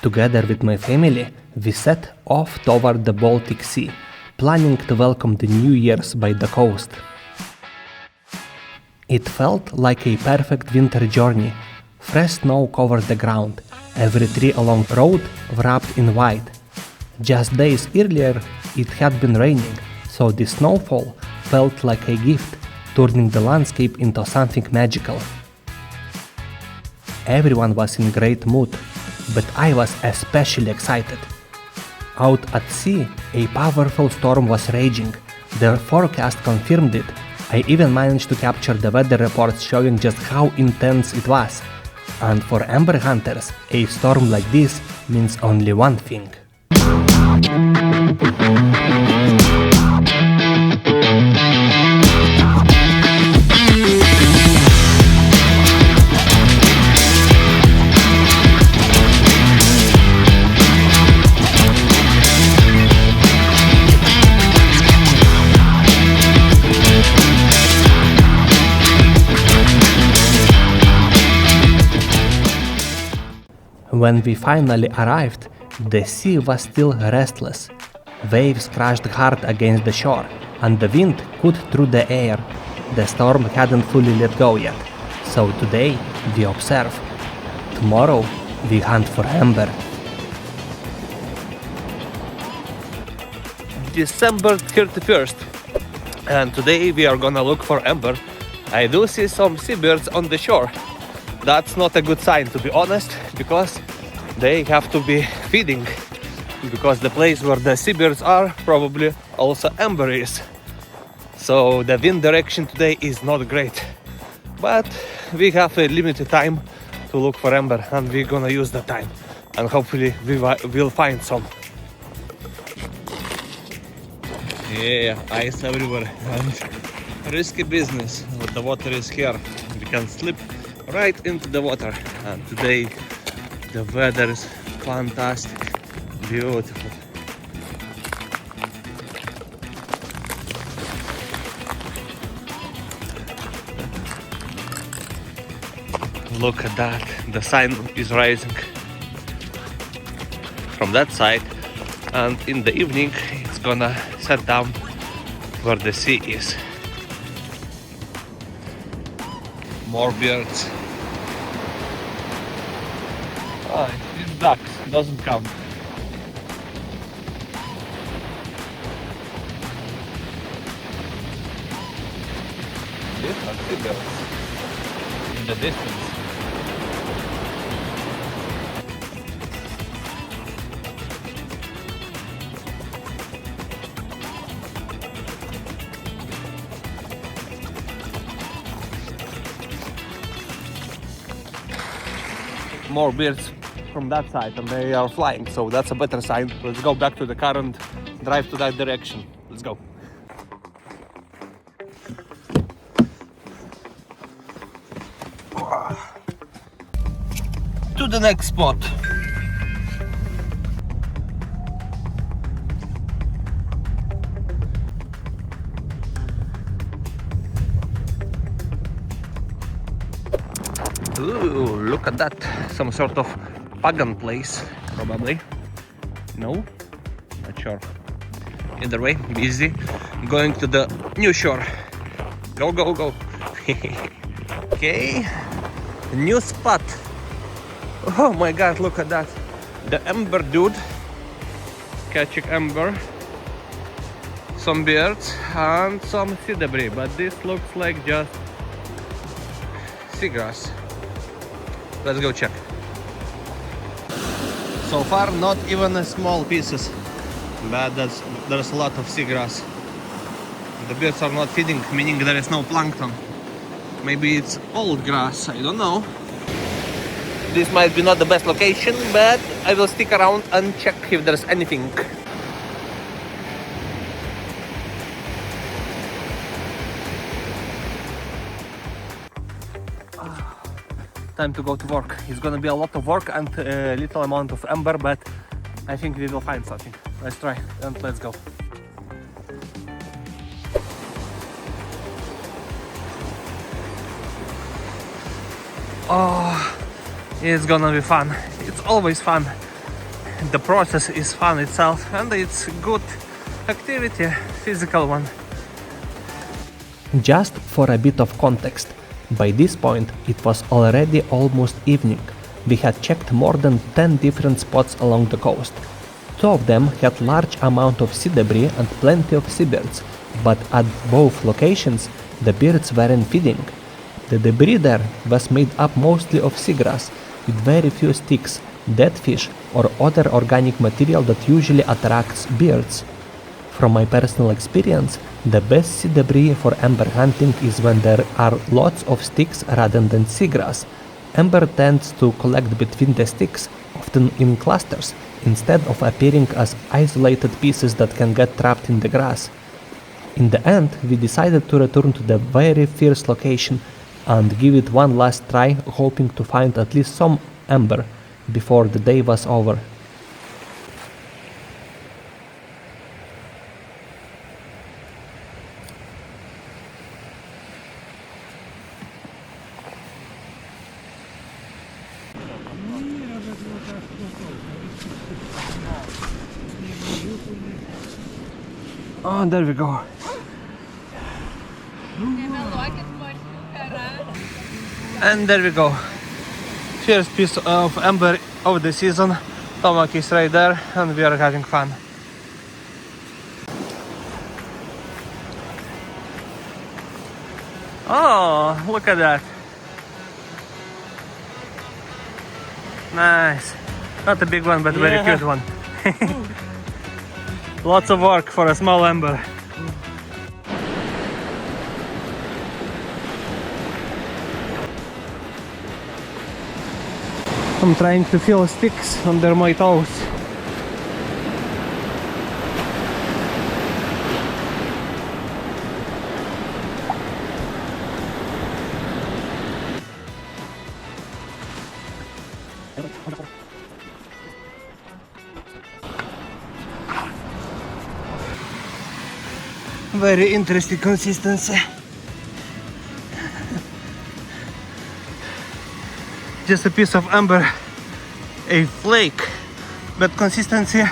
Together with my family, we set off toward the Baltic Sea, planning to welcome the New Year's by the coast. It felt like a perfect winter journey. Fresh snow covered the ground, every tree along the road wrapped in white. Just days earlier it had been raining, so the snowfall felt like a gift, turning the landscape into something magical. Everyone was in great mood, but I was especially excited. Out at sea, a powerful storm was raging. The forecast confirmed it. I even managed to capture the weather reports showing just how intense it was. And for amber hunters, a storm like this means only one thing. When we finally arrived, the sea was still restless. Waves crashed hard against the shore, and the wind cut through the air. The storm hadn't fully let go yet, so today we observe. Tomorrow we hunt for amber. December 31st, and today we are gonna look for amber. I do see some seabirds on the shore. That's not a good sign, to be honest, because they have to be feeding, because the place where the seabirds are probably also amber is. So the wind direction today is not great, but we have a limited time to look for amber, and we're gonna use the time, and hopefully we will find some. Yeah, ice everywhere and risky business. The water is here, we can slip right into the water, and today the weather is fantastic, beautiful. Look at that, the sun is rising from that side, and in the evening it's gonna set down where the sea is. More birds. Oh, it's ducks, doesn't count. These are seabirds in the distance. More birds from that side, and they are flying, so that's a better sign. Let's go back to the car and drive to that direction. Let's go. To the next spot. Ooh, look at that. Some sort of pagan place, probably. No? Not sure. Either way, easy. Going to the new shore. Go, go, go. Okay. New spot. Oh my god, look at that. The amber dude. Catching amber. Some birds and some sea debris. But this looks like just seagrass. Let's go check. So far, not even small pieces, but there's a lot of seagrass. The birds are not feeding, meaning there is no plankton. Maybe it's old grass, I don't know. This might be not the best location, but I will stick around and check if there's anything. Time to go to work. It's gonna be a lot of work and a little amount of amber, but I think we will find something. Let's try and let's go. Oh, it's gonna be fun. It's always fun the process is fun itself, and it's good activity, physical one. Just for a bit of context, by this point it was already almost evening. We had checked more than 10 different spots along the coast. 2 of them had large amount of sea debris and plenty of seabirds, but at both locations the birds weren't feeding. The debris there was made up mostly of seagrass, with very few sticks, dead fish or other organic material that usually attracts birds. From my personal experience, the best sea debris for amber hunting is when there are lots of sticks rather than seagrass. Amber tends to collect between the sticks, often in clusters, instead of appearing as isolated pieces that can get trapped in the grass. In the end, we decided to return to the very first location and give it one last try, hoping to find at least some amber before the day was over. Oh, there we go. And there we go. First piece of amber of the season. Tomak is right there and we are having fun. Oh, look at that. Nice. Not a big one, but very cute one. Lots of work for a small amber. I'm trying to feel sticks under my toes. Very interesting consistency. Just a piece of amber, a flake, but consistency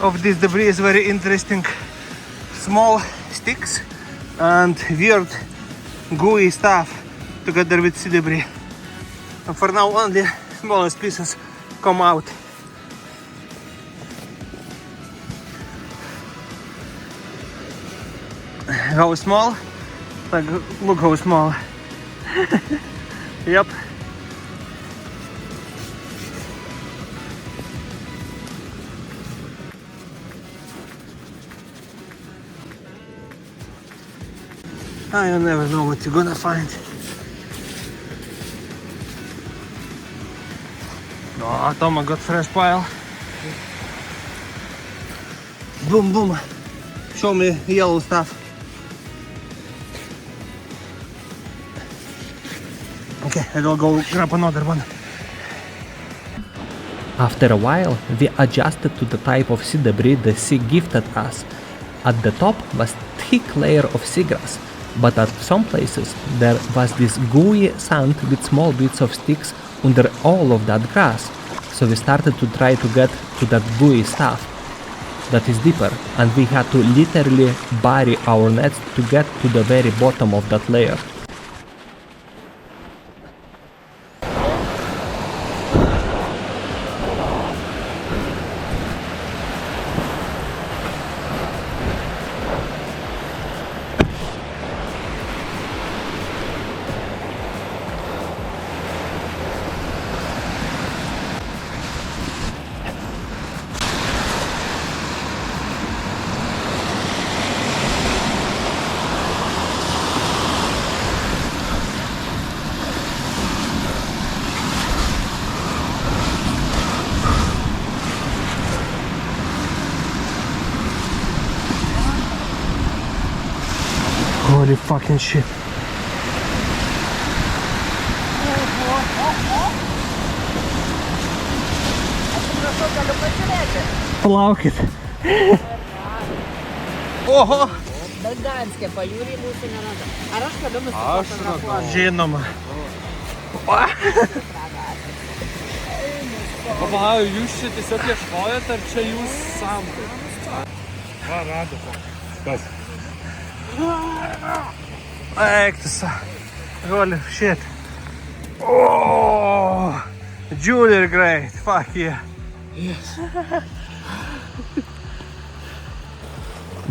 of this debris is very interesting. Small sticks and weird gooey stuff together with sea debris. And for now only smallest pieces come out. How small? Like, look how small. Yep. I never know what you're gonna find. Oh, Toma got fresh pile. Boom, boom. Show me yellow stuff. Okay, I will go grab another one. After a while, we adjusted to the type of sea debris the sea gifted us. At the top was thick layer of seagrass, but at some places there was this gooey sand with small bits of sticks under all of that grass. So we started to try to get to that gooey stuff that is deeper, and we had to literally bury our nets to get to the very bottom of that layer. Holy fucking shit. Plaukit. Oho! Gdanske, pajūrį mūsų neranda. Ar aš kada nusifotografuosiu? Žinoma. Pagalvoju, jūs čia tiesiog ieškojat, ar čia jūs samtai? Va, radote. Kas? Ectus. Holy shit. Oh, Julie, great. Fuck yeah. Yes.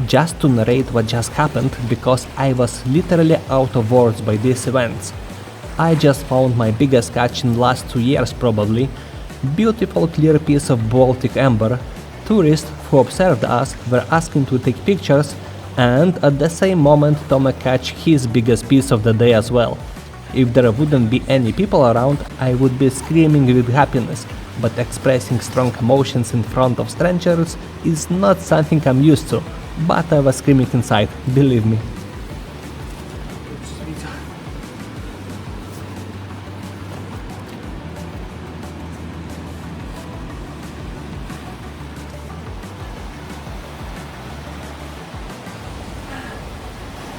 Just to narrate what just happened, because I was literally out of words by these events. I just found my biggest catch in the last 2 years probably. Beautiful clear piece of Baltic amber. Tourists who observed us were asking to take pictures, and at the same moment Tomek catch his biggest piece of the day as well. If there wouldn't be any people around, I would be screaming with happiness, but expressing strong emotions in front of strangers is not something I'm used to, but I was screaming inside, believe me.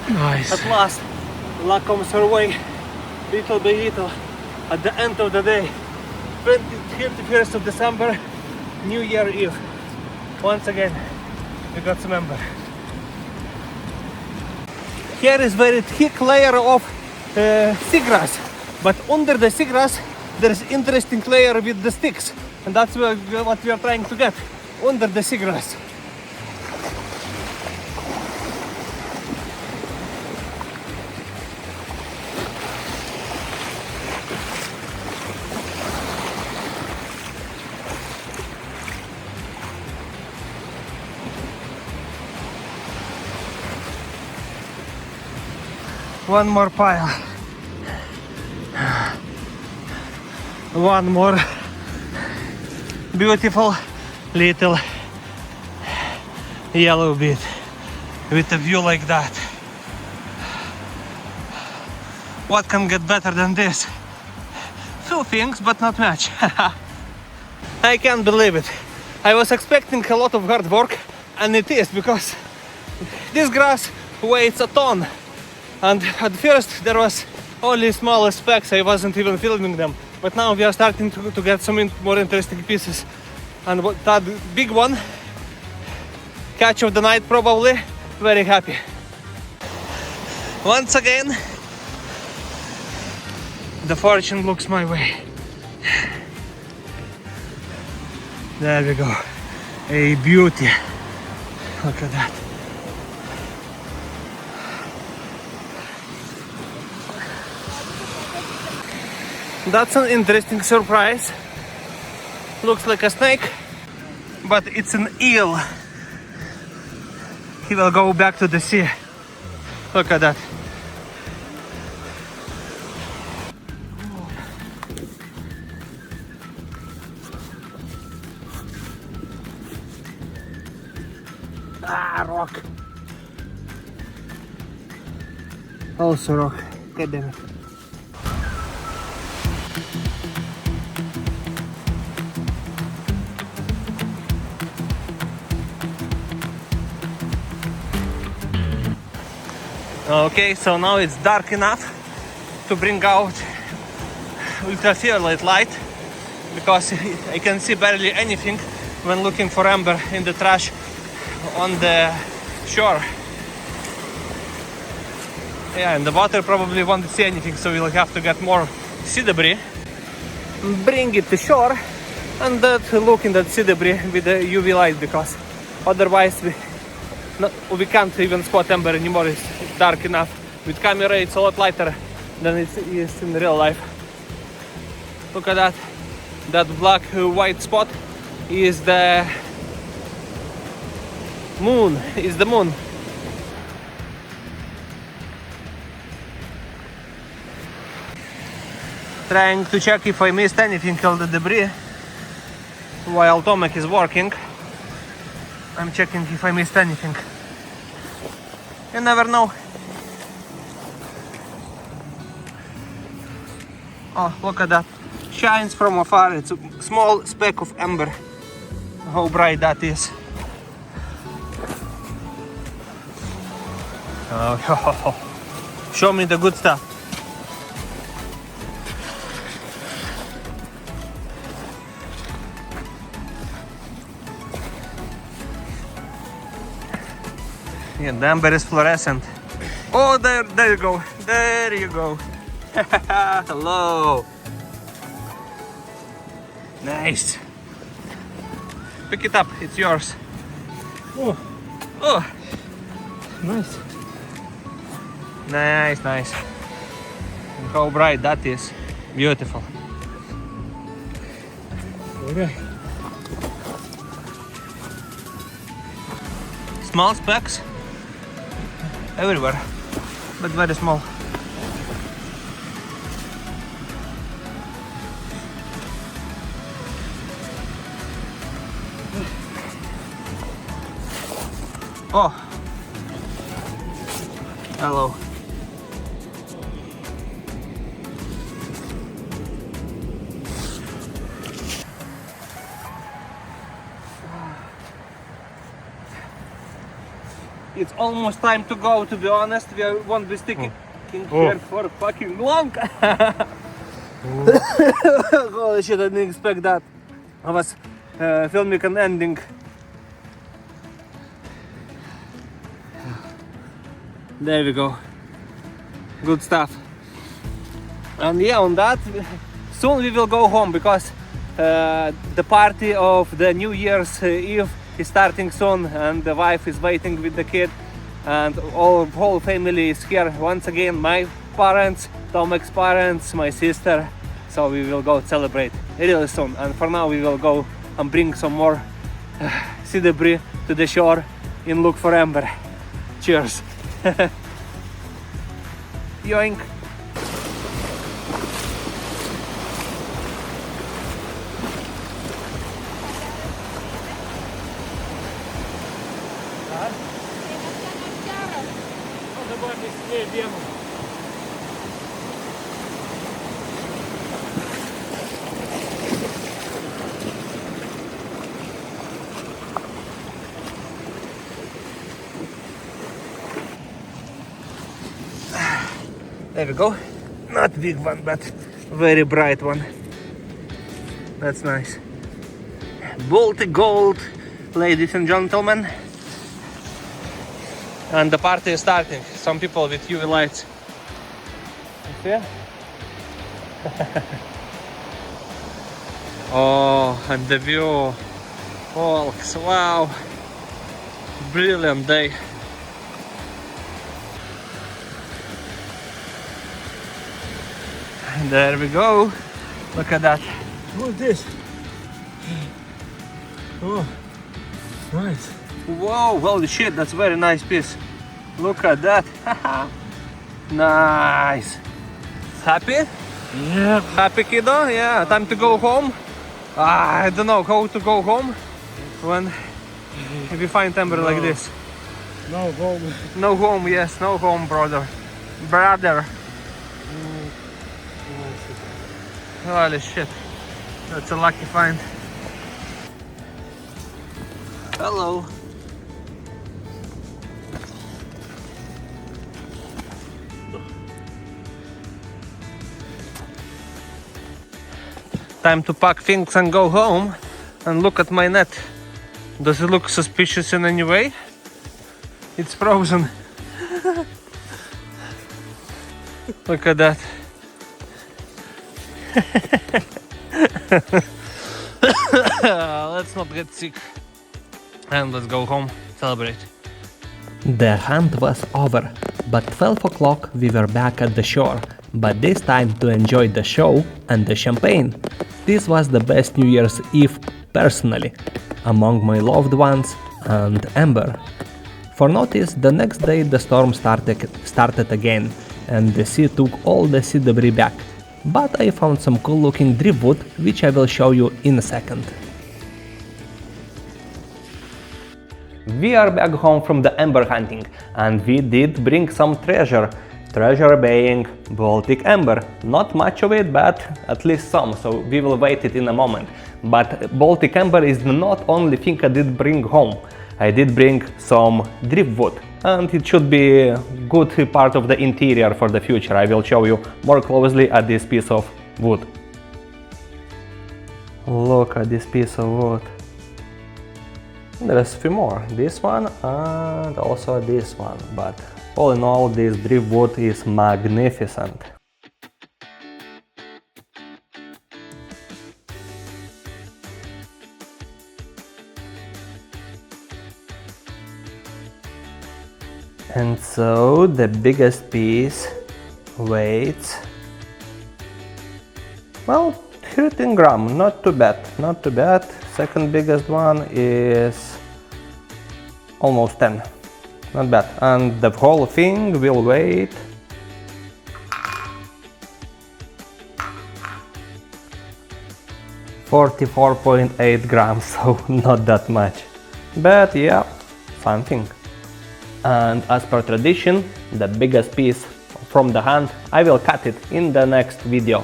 Nice. At last, luck comes her way, little by little, at the end of the day. 31st of December, New Year Eve. Once again, we got some amber. Here is very thick layer of seagrass, but under the seagrass there is interesting layer with the sticks, and that's what we are trying to get, under the seagrass. One more pile. One more beautiful little yellow bit with a view like that. What can get better than this? Few things, but not much. I can't believe it. I was expecting a lot of hard work, and it is, because this grass weighs a ton. And at first there was only small specks, I wasn't even filming them. But now we are starting to get some more interesting pieces. And that big one, catch of the night probably, very happy. Once again, the fortune looks my way. There we go, a beauty. Look at that. That's an interesting surprise. Looks like a snake, but it's an eel. He will go back to the sea. Look at that. Ah, rock. Also rock. God damn it. Okay, so now it's dark enough to bring out ultraviolet light, because I can see barely anything when looking for amber in the trash on the shore. Yeah, and the water probably won't see anything, so we'll have to get more sea debris, bring it to shore, and look in that sea debris with the UV light, because otherwise we can't even spot amber anymore. It's dark enough. With camera it's a lot lighter than it is in real life. Look at that. That black white spot is the moon. Is the moon. Trying to check if I missed anything of the debris while Tomek is working. I'm checking if I missed anything. You never know. Oh, look at that. Shines from afar. It's a small speck of amber. How bright that is. Oh, show me the good stuff. Yeah, the amber is fluorescent. Oh, there you go. There you go. Hello. Nice. Pick it up. It's yours. Oh, Oh, nice. nice, nice. And how bright that is. Beautiful. Okay. Small specks everywhere, but very small. Oh, hello. It's almost time to go, to be honest. We won't be sticking here for fucking long. Holy shit, I didn't expect that. I was filming an ending. There we go. Good stuff. And yeah, on that, soon we will go home because the party of the New Year's Eve is starting soon, and the wife is waiting with the kid, and whole family is here once again. My parents, Tomek's parents, my sister. So we will go celebrate really soon. And for now, we will go and bring some more sea debris to the shore and look for amber. Cheers. Yoink. There we go. Not big one, but very bright one. That's nice. Baltic gold, ladies and gentlemen. And the party is starting. Some people with UV lights. You see? Oh, and the view. Folks, wow. Brilliant day. And there we go. Look at that. What's this? Oh, nice. Whoa, holy shit, that's a very nice piece. Look at that. Nice. Happy? Yeah. Happy, kiddo? Yeah, time to go home. I don't know how to go home when if you find amber like this. No home. No home, yes, no home, brother. Brother. Holy shit. That's a lucky find. Hello. Time to pack things and go home and look at my net. Does it look suspicious in any way? It's frozen. Look at that. Let's not get sick and let's go home, celebrate. The hunt was over, but 12 o'clock we were back at the shore, but this time to enjoy the show and the champagne. This was the best New Year's Eve personally, among my loved ones and Amber. For notice, the next day the storm started again, and the sea took all the sea debris back. But I found some cool looking driftwood, which I will show you in a second. We are back home from the amber hunting, and we did bring some treasure. Treasure being Baltic amber. Not much of it, but at least some, so we will wait it in a moment. But Baltic amber is not only thing I did bring home. I did bring some driftwood, and it should be a good part of the interior for the future. I will show you more closely at this piece of wood. Look at this piece of wood. There's a few more, this one and also this one, but all in all this driftwood is magnificent. And so the biggest piece weighs, well, 13 grams, not too bad, not too bad. Second biggest one is almost 10, not bad. And the whole thing will weigh 44.8 grams, so not that much. But yeah, something. And as per tradition, the biggest piece from the hand, I will cut it in the next video,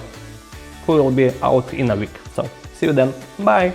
who will be out in a week. So see you then, bye!